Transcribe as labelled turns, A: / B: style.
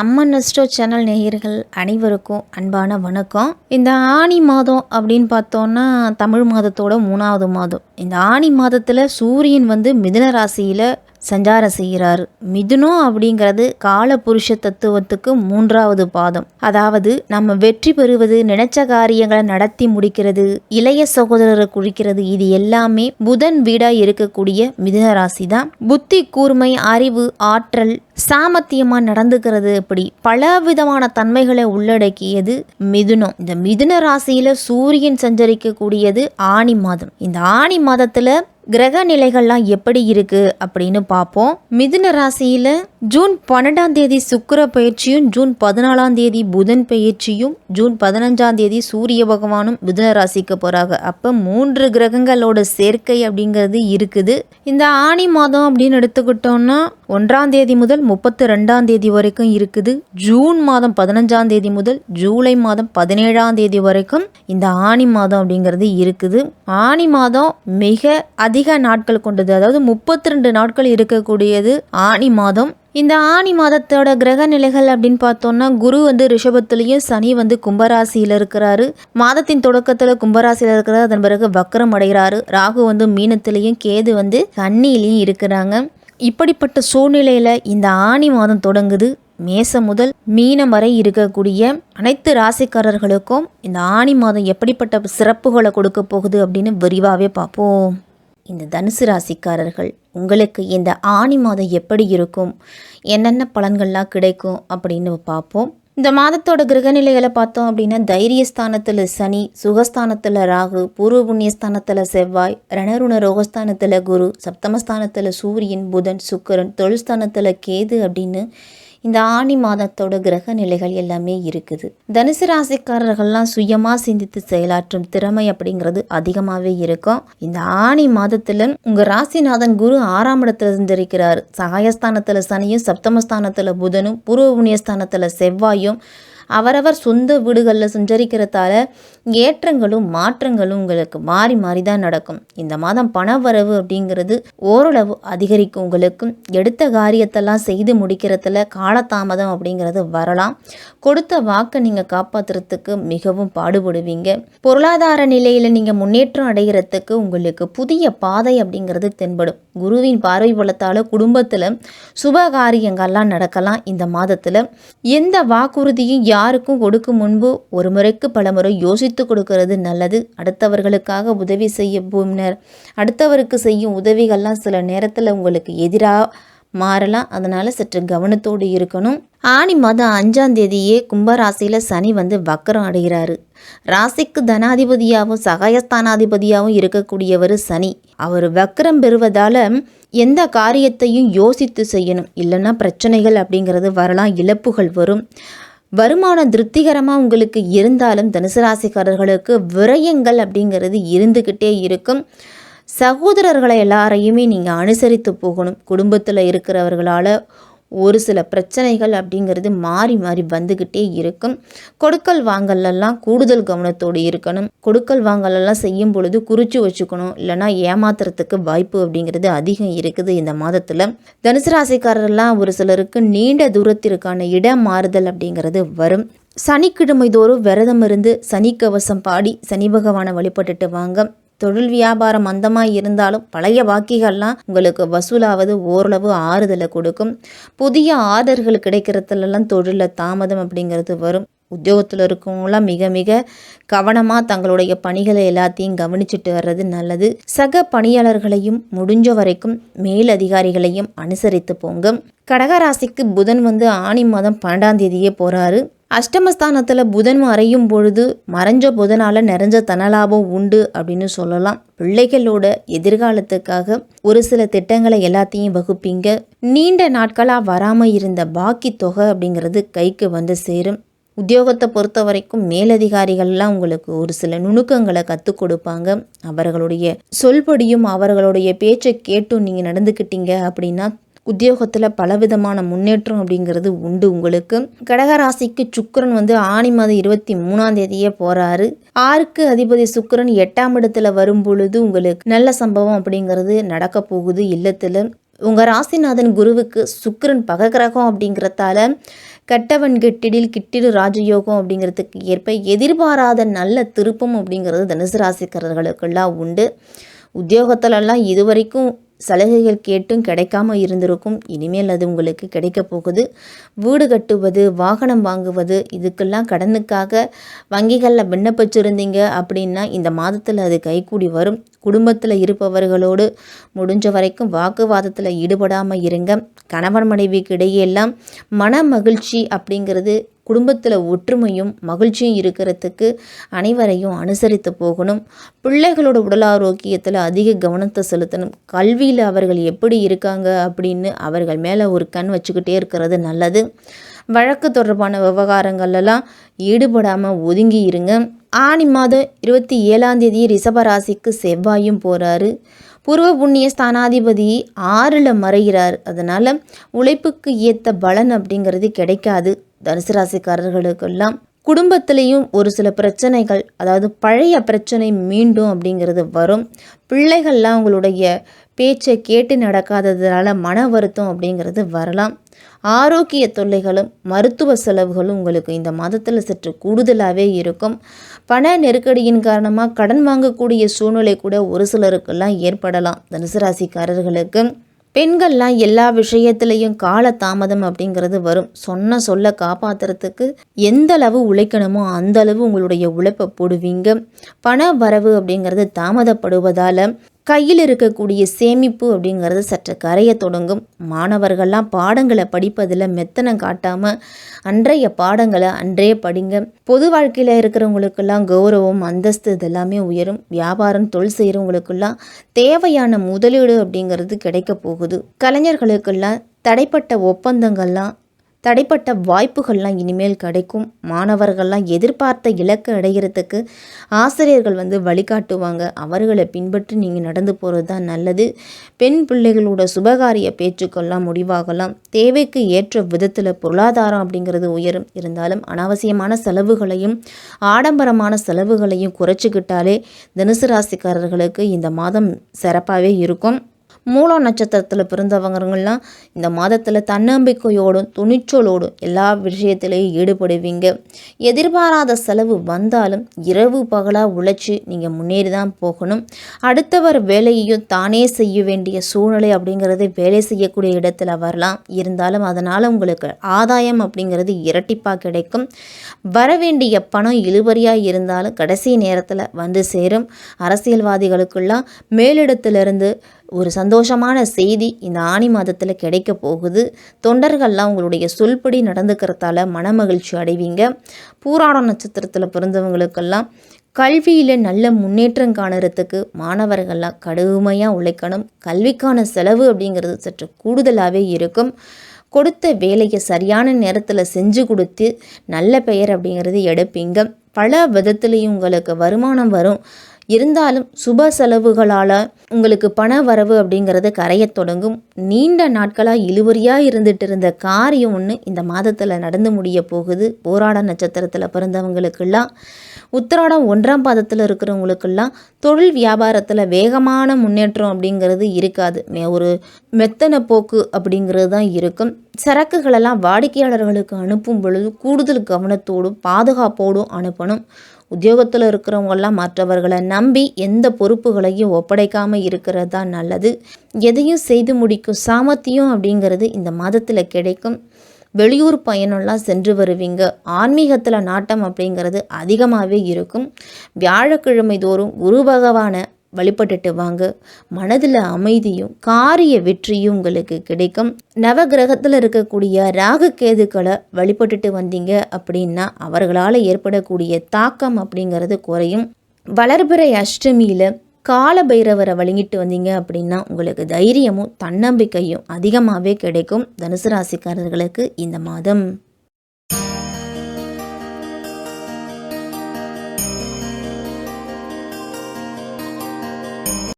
A: அம்மன் astro channel நேயர்கள் அனைவருக்கும் அன்பான வணக்கம். இந்த ஆனி மாதம் அப்படின்னு பார்த்தோன்னா தமிழ் மாதத்தோட 3வது மாதம். இந்த ஆனி மாதத்தில் சூரியன் மிதுன ராசியில் சஞ்சாரம் செய்கிறாரு. மிதுனம் அப்படிங்கிறது காலபுருஷ தத்துவத்துக்கு 3வது பாதம். அதாவது நம்ம வெற்றி பெறுவது, நினைச்ச காரியங்களை நடத்தி முடிக்கிறது, இளைய சகோதரரை குறிக்கிறது. இது எல்லாமே புதன் வீடா இருக்கக்கூடிய மிதுன ராசி தான். புத்தி கூர்மை, அறிவு, ஆற்றல், சாமர்த்தியமா நடந்துக்கிறது, இப்படி பல விதமான தன்மைகளை உள்ளடக்கியது மிதுனம். இந்த மிதுன ராசியில சூரியன் சஞ்சரிக்கக்கூடியது ஆனி மாதம். இந்த ஆனி மாதத்துல கிரக நிலைகள்லாம் எப்படி இருக்கு அப்படின்னு பார்ப்போம். மிதுன ராசியில ஜூன் 12ஆம் தேதி சுக்கிர பயிற்சியும், ஜூன் 14ஆம் தேதி புதன் பயிற்சியும், ஜூன் 15ஆம் தேதி சூரிய பகவானும் மிதுன ராசிக்கு போறாங்க. அப்ப 3 கிரகங்களோட சேர்க்கை அப்படிங்கிறது இருக்குது. இந்த ஆனி மாதம் அப்படின்னு எடுத்துக்கிட்டோம்னா 1ஆம் தேதி முதல் 32ஆம் தேதி வரைக்கும் இருக்குது. ஜூன் மாதம் 15ஆம் தேதி முதல் ஜூலை மாதம் 17ஆம் தேதி வரைக்கும் இந்த ஆனி மாதம் அப்படிங்கிறது இருக்குது. ஆனி மாதம் மிக அதிக நாட்கள் கொண்டது, அதாவது 32 நாட்கள் இருக்கக்கூடியது ஆனி மாதம். இந்த ஆனி மாதத்தோட கிரக நிலைகள் அப்படின்னு பார்த்தோம்னா குரு ரிஷபத்திலையும், சனி கும்பராசியில் இருக்கிறாரு. மாதத்தின் தொடக்கத்தில் கும்பராசியில் இருக்கிறாரு, அதன் பிறகு வக்கரம் அடைகிறாரு. ராகு மீனத்திலையும், கேது கன்னியிலையும் இருக்கிறாங்க. இப்படிப்பட்ட சூழ்நிலையில் இந்த ஆனி மாதம் தொடங்குது. மேசம் முதல் மீனம் வரை இருக்கக்கூடிய அனைத்து ராசிக்காரர்களுக்கும் இந்த ஆனி மாதம் எப்படிப்பட்ட சிறப்புகளை கொடுக்க போகுது அப்படின்னு விரிவாகவே பார்ப்போம். இந்த தனுசு ராசிக்காரர்கள் உங்களுக்கு இந்த ஆனி மாதம் எப்படி இருக்கும், என்னென்ன பலன்கள்லாம் கிடைக்கும் அப்படின்னு பார்ப்போம். இந்த மாதத்தோட கிரகநிலைகளை பார்த்தோம் அப்படின்னா தைரியஸ்தானத்தில் சனி, சுகஸ்தானத்தில் ராகு, பூர்வ புண்ணியஸ்தானத்தில் செவ்வாய், ரணருண ரோகஸ்தானத்தில் குரு, சப்தமஸ்தானத்தில் சூரியன், புதன், சுக்கிரன், தொழில்ஸ்தானத்தில் கேது அப்படின்னு இந்த ஆனி மாதத்தோட கிரக நிலைகள் எல்லாமே இருக்குது. தனுசு ராசிக்காரர்கள்லாம் சுயமாக சிந்தித்து செயலாற்றும் திறமை அப்படிங்கிறது அதிகமாகவே இருக்கும். இந்த ஆனி மாதத்தில் உங்கள் ராசிநாதன் குரு 6ஆம் இடத்துல இருந்திருக்கிறார். சகாயஸ்தானத்தில் சனியும், சப்தமஸ்தானத்தில் புதனும், பூர்வ புண்ணியஸ்தானத்தில் செவ்வாயும் அவரவர் சொந்த வீடுகளில் சஞ்சரிக்கிறதால ஏற்றங்களும் மாற்றங்களும் உங்களுக்கு மாறி மாறி தான் நடக்கும். இந்த மாதம் பணவரவு அப்படிங்கிறது ஓரளவு அதிகரிக்கும். உங்களுக்கு எடுத்த காரியத்தெல்லாம் செய்து முடிக்கிறதுல காலதாமதம் அப்படிங்கிறது வரலாம். கொடுத்த வாக்கை நீங்கள் காப்பாற்றுறதுக்கு மிகவும் பாடுபடுவீங்க. பொருளாதார நிலையில் நீங்கள் முன்னேற்றம் அடைகிறதுக்கு உங்களுக்கு புதிய பாதை அப்படிங்கிறது தென்படும். குருவின் பார்வை பலத்தால் குடும்பத்தில் சுப காரியங்கள்லாம் நடக்கலாம். இந்த மாதத்தில் எந்த வாக்குறுதியும் யாருக்கும் கொடுக்கும் முன்பு ஒரு முறைக்கு பல முறை யோசித்து கொடுக்கறது நல்லது. அடுத்தவர்களுக்காக உதவி செய்ய முன்னர் அடுத்தவருக்கு செய்யும் உதவிகள்லாம் சில நேரத்தில் உங்களுக்கு எதிராக மாறலாம். அதனால் சற்று கவனத்தோடு இருக்கணும். ஆனி மாதம் 5ஆம் தேதியே கும்பராசியில் சனி வக்கரம் அடைகிறாரு. ராசிக்கு தனாதிபதியாகவும் சகாயஸ்தானாதிபதியாகவும் இருக்கக்கூடியவர் சனி. அவர் வக்கரம் பெறுவதால் எந்த காரியத்தையும் யோசித்து செய்யணும், இல்லைன்னா பிரச்சனைகள் அப்படிங்கிறது வரலாம், இழப்புகள் வரும். வருமானம் திருப்திகரமாக உங்களுக்கு இருந்தாலும் தனுசு ராசிக்காரர்களுக்கு விரயங்கள் அப்படிங்கிறது இருந்துக்கிட்டே இருக்கும். சகோதரர்களை எல்லாரையுமே நீங்கள் அனுசரித்து போகணும். குடும்பத்தில் இருக்கிறவர்களால் ஒரு சில பிரச்சனைகள் அப்படிங்கிறது மாறி மாறி வந்துக்கிட்டே இருக்கும். கொடுக்கல் வாங்கலெல்லாம் கூடுதல் கவனத்தோடு இருக்கணும். கொடுக்கல் வாங்கலெல்லாம் செய்யும் பொழுது குறித்து வச்சுக்கணும், இல்லைனா ஏமாத்துறதுக்கு வாய்ப்பு அப்படிங்கிறது அதிகம் இருக்குது. இந்த மாதத்தில் தனுசு ராசிக்காரர்லாம் ஒரு சிலருக்கு நீண்ட தூரத்திற்கான இடம் மாறுதல் அப்படிங்கிறது வரும். சனிக்கிழமை தோறும் விரதம் இருந்து சனிக்கவசம் பாடி சனி பகவானை வழிபட்டுட்டு வாங்க. தொழில் வியாபாரம் மந்தமாக இருந்தாலும் பழைய பாக்கிகள்லாம் உங்களுக்கு வசூலாவது ஓரளவு ஆறுதலை கொடுக்கும். புதிய ஆர்டர்கள் கிடைக்கிறதுலாம் தொழிலில் தாமதம் அப்படிங்கிறது வரும். உத்தியோகத்தில் இருக்கவங்களாம் மிக மிக கவனமாக தங்களுடைய பணிகளை எல்லாத்தையும் கவனிச்சுட்டு வர்றது நல்லது. சக பணியாளர்களையும் முடிஞ்ச வரைக்கும் மேலதிகாரிகளையும் அனுசரித்து போங்க. கடகராசிக்கு புதன் ஆனி மாதம் 12ஆம் தேதியே போகிறாரு. அஷ்டமஸ்தானத்தில் புதன் மறையும் பொழுது மறைஞ்ச புதனால் நிறைஞ்ச தனலாபம் உண்டு அப்படின்னு சொல்லலாம். பிள்ளைகளோட எதிர்காலத்துக்காக ஒரு சில திட்டங்களை எல்லாத்தையும் வகுப்பீங்க. நீண்ட நாட்களாக வராமல் இருந்த பாக்கி தொகை அப்படிங்கிறது கைக்கு சேரும். உத்தியோகத்தை பொறுத்த வரைக்கும் மேலதிகாரிகள்லாம் உங்களுக்கு ஒரு சில நுணுக்கங்களை கற்றுக் கொடுப்பாங்க. அவர்களுடைய சொல்படியும் அவர்களுடைய பேச்சை கேட்டும் நீங்கள் நடந்துக்கிட்டீங்க அப்படின்னா உத்தியோகத்தில் பலவிதமான முன்னேற்றம் அப்படிங்கிறது உண்டு உங்களுக்கு. கடகராசிக்கு சுக்கிரன் ஆனி மாதம் 23ஆம் தேதியே போகிறாரு. 6க்கு அதிபதி சுக்கிரன் 8ஆம் இடத்துல வரும் பொழுது உங்களுக்கு நல்ல சம்பவம் அப்படிங்கிறது நடக்க போகுது. இல்லத்தில் உங்கள் ராசிநாதன் குருவுக்கு சுக்கிரன் பகக்கிரகம் அப்படிங்கிறதால கெட்டவன் கெட்டிடில் கிட்டிடு ராஜயோகம் அப்படிங்கிறதுக்கு ஏற்ப எதிர்பாராத நல்ல திருப்பம் அப்படிங்கிறது தனுசு ராசிக்காரர்களுக்கெல்லாம் உண்டு. உத்தியோகத்திலெல்லாம் இதுவரைக்கும் சலுகைகள் கேட்டும் கிடைக்காம இருந்திருக்கும். இனிமேல் அது உங்களுக்கு கிடைக்க போகுது. வீடு கட்டுவது, வாகனம் வாங்குவது, இதுக்கெல்லாம் கடனுக்காக வங்கிகளில் விண்ணப்பிச்சிருந்தீங்க அப்படின்னா இந்த மாதத்தில் அது கைகூடி வரும். குடும்பத்தில் இருப்பவர்களோடு முடிஞ்ச வரைக்கும் வாக்குவாதத்தில் ஈடுபடாமல் இருங்க. கணவன் மனைவிக்கு இடையெல்லாம் மன மகிழ்ச்சி அப்படிங்கிறது, குடும்பத்தில் ஒற்றுமையும் மகிழ்ச்சியும் இருக்கிறதுக்கு அனைவரையும் அனுசரித்து போகணும். பிள்ளைகளோட உடல் ஆரோக்கியத்தில் அதிக கவனத்தை செலுத்தணும். கல்வியில் அவர்கள் எப்படி இருக்காங்க அப்படின்னு அவர்கள் மேலே ஒரு கண் வச்சுக்கிட்டே இருக்கிறது நல்லது. வழக்கு தொடர்பான விவகாரங்கள்லாம் ஈடுபடாமல் ஒதுங்கி இருங்க. ஆனி மாதம் 27 ரிஷபராசிக்கு செவ்வாயும் போகிறாரு. பூர்வ புண்ணிய ஸ்தானாதிபதி 6ல் மறைகிறார். அதனால் உழைப்புக்கு ஏற்ற பலன் அப்படிங்கிறது கிடைக்காது. தனுசு ராசிக்காரர்களுக்கெல்லாம் குடும்பத்திலையும் ஒரு சில பிரச்சனைகள், அதாவது பழைய பிரச்சனை மீண்டும் அப்படிங்கிறது வரும். பிள்ளைகள்லாம் உங்களுடைய பேச்சை கேட்டு நடக்காததுனால மன வருத்தம் அப்படிங்கிறது வரலாம். ஆரோக்கிய தொல்லைகளும் மருத்துவ செலவுகளும் உங்களுக்கு இந்த மாதத்தில் சற்று கூடுதலாகவே இருக்கும். பண நெருக்கடியின் காரணமாக கடன் வாங்கக்கூடிய சூழ்நிலை கூட ஒரு சிலருக்கெல்லாம் ஏற்படலாம். தனுசு ராசிக்காரர்களுக்கு பெண்கள்லாம் எல்லா விஷயத்துலேயும் கால தாமதம் அப்படிங்கிறது வரும். சொல்ல காப்பாற்றுறதுக்கு எந்த அளவு உழைக்கணுமோ அந்த அளவு உங்களுடைய உழைப்பை போடுவீங்க. பண வரவு அப்படிங்கிறது தாமதப்படுவதால் கையில் இருக்கக்கூடிய சேமிப்பு அப்படிங்கிறது சற்று கரைய தொடங்கும். மாணவர்கள்லாம் பாடங்களை படிப்பதில் மெத்தனம் காட்டாமல் அன்றைய பாடங்களை அன்றே படிங்க. பொது வாழ்க்கையில் இருக்கிறவங்களுக்கெல்லாம் கௌரவம், அந்தஸ்து இதெல்லாமே உயரும். வியாபாரம், தொழில் செய்கிறவங்களுக்கெல்லாம் தேவையான முதலீடு அப்படிங்கிறது கிடைக்க போகுது. கலைஞர்களுக்கெல்லாம் தடைப்பட்ட ஒப்பந்தங்கள்லாம், தடைப்பட்ட வாய்ப்புகள்லாம் இனிமேல் கிடைக்கும். மாணவர்கள்லாம் எதிர்பார்த்த இலக்கை அடைகிறதுக்கு ஆசிரியர்கள் வழிகாட்டுவாங்க. அவர்களை பின்பற்றி நீங்கள் நடந்து போகிறது தான் நல்லது. பெண் பிள்ளைகளோட சுபகாரிய பேச்சுக்கெல்லாம் முடிவாகலாம். தேவைக்கு ஏற்ற விதத்தில் பொருளாதாரம் அப்படிங்கிறது உயரும். இருந்தாலும் அனாவசியமான செலவுகளையும் ஆடம்பரமான செலவுகளையும் குறைச்சிக்கிட்டாலே தனுசு ராசிக்காரர்களுக்கு இந்த மாதம் சிறப்பாகவே இருக்கும். மூலம் நட்சத்திரத்தில் பிறந்தவங்கலாம் இந்த மாதத்தில் தன்னம்பிக்கையோடும் துணிச்சலோடும் எல்லா விஷயத்திலையும் ஈடுபடுவீங்க. எதிர்பாராத செலவு வந்தாலும் இரவு பகலாக உழைச்சி நீங்கள் முன்னேறி தான் போகணும். அடுத்தவர் வேலையையும் தானே செய்ய வேண்டிய சூழ்நிலை அப்படிங்கிறது வேலை செய்யக்கூடிய இடத்துல வரலாம். இருந்தாலும் அதனால் உங்களுக்கு ஆதாயம் அப்படிங்கிறது இரட்டிப்பாக கிடைக்கும். வரவேண்டிய பணம் இழுபறியாக இருந்தாலும் கடைசி நேரத்தில் வந்து சேரும். அரசியல்வாதிகளுக்கெல்லாம் மேலிடத்திலிருந்து ஒரு சந்தோஷமான செய்தி இந்த ஆனி மாதத்தில் கிடைக்க போகுது. தொண்டர்கள்லாம் உங்களுடைய சொல்படி நடந்துக்கிறதால மனமகிழ்ச்சி அடைவீங்க. பூராடம் நட்சத்திரத்தில் பிறந்தவங்களுக்கெல்லாம் கல்வியில் நல்ல முன்னேற்றம் காணுறதுக்கு மாணவர்கள்லாம் கடுமையாக உழைக்கணும். கல்விக்கான செலவு அப்படிங்கிறது சற்று கூடுதலாகவே இருக்கும். கொடுத்த வேலையை சரியான நேரத்தில் செஞ்சு கொடுத்து நல்ல பெயர் அப்படிங்கிறது எடுப்பீங்க. பல விதத்துலேயும் உங்களுக்கு வருமானம் வரும். இருந்தாலும் சுப செலவுகளால் உங்களுக்கு பண வரவு அப்படிங்கிறது கரையத் தொடங்கும். நீண்ட நாட்களாக இழுவறியாக இருந்துட்டு இருந்த காரியம் ஒன்று இந்த மாதத்தில் நடந்து முடிய போகுது. போராட நட்சத்திரத்தில் பிறந்தவங்களுக்கெல்லாம், உத்திராடம் 1ஆம் பாதத்தில் இருக்கிறவங்களுக்கெல்லாம் தொழில் வியாபாரத்தில் வேகமான முன்னேற்றம் அப்படிங்கிறது இருக்காது. ஒரு மெத்தன போக்கு அப்படிங்கிறது தான் இருக்கும். சரக்குகளெல்லாம் வாடிக்கையாளர்களுக்கு அனுப்பும் பொழுது கூடுதல் கவனத்தோடும் பாதுகாப்போடும் அனுப்பணும். உத்தியோகத்தில் இருக்கிறவங்கெல்லாம் மற்றவர்களை நம்பி எந்த பொறுப்புகளையும் ஒப்படைக்காமல் இருக்கிறது தான் நல்லது. எதையும் செய்து முடிக்கும் சாமர்த்தியம் அப்படிங்கிறது இந்த மாதத்தில் கிடைக்கும். வெளியூர் பயணம்லாம் சென்று வருவீங்க. ஆன்மீகத்தில் நாட்டம் அப்படிங்கிறது அதிகமாகவே இருக்கும். வியாழக்கிழமை தோறும் குரு பகவானை வழிபட்டுட்டு வாங்க. மனதில் அமைதியும் காரிய வெற்றியும் உங்களுக்கு கிடைக்கும். நவகிரகத்தில் இருக்கக்கூடிய ராகு கேதுக்களை வழிபட்டுட்டு வந்தீங்க அப்படின்னா அவர்களால் ஏற்படக்கூடிய தாக்கம் அப்படிங்கிறது குறையும். வளர்பிறை அஷ்டமியில் கால பைரவரை வழங்கிட்டு வந்தீங்க அப்படின்னா உங்களுக்கு தைரியமும் தன்னம்பிக்கையும் அதிகமாகவே கிடைக்கும். தனுசு ராசிக்காரர்களுக்கு இந்த மாதம்